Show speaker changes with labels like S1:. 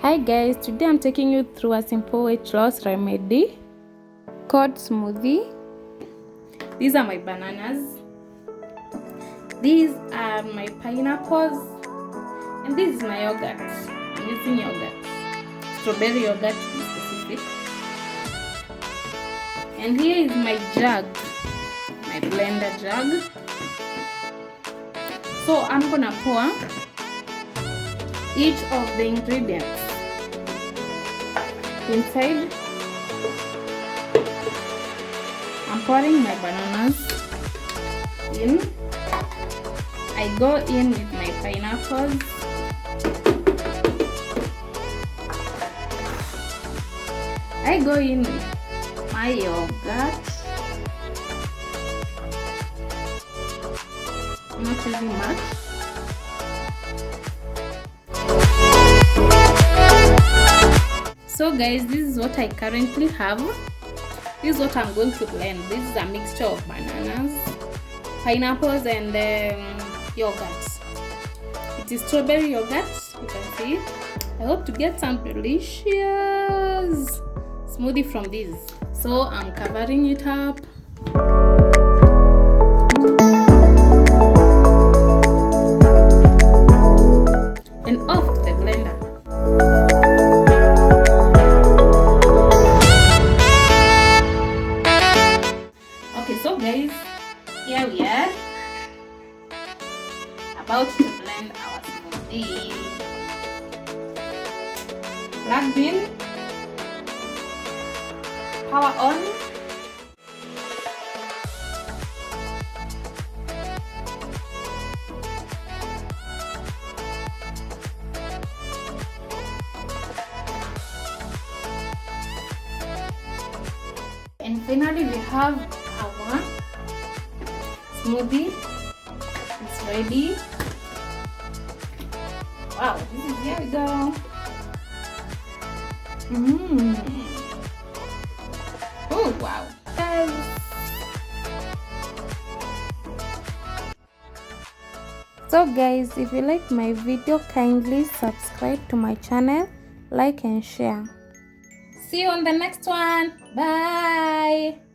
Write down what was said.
S1: Hi guys, today I'm taking you through a simple weight loss remedy called smoothie. These are my bananas, these are my pineapples, and this is my yogurt. I'm using yogurt, strawberry yogurt to be specific. And here is my jug, my blender jug. So I'm gonna pour each of the ingredients inside. I'm pouring my bananas in. I go in with my pineapples. I go in with my yogurt. I'm not using much. So guys, this is what I currently have. This is what I'm going to blend. This is a mixture of bananas, pineapples, and yogurt. It is strawberry yogurt, you can see. I hope to get some delicious smoothie from this. So I'm covering it up. And off the blender. So guys, here we are about to blend our smoothie. Plugged in, power on. And finally we have our smoothie. It's ready. Wow, here we go. Oh wow. So guys, if you like my video, kindly subscribe to my channel, like and share. See you on the next one. Bye.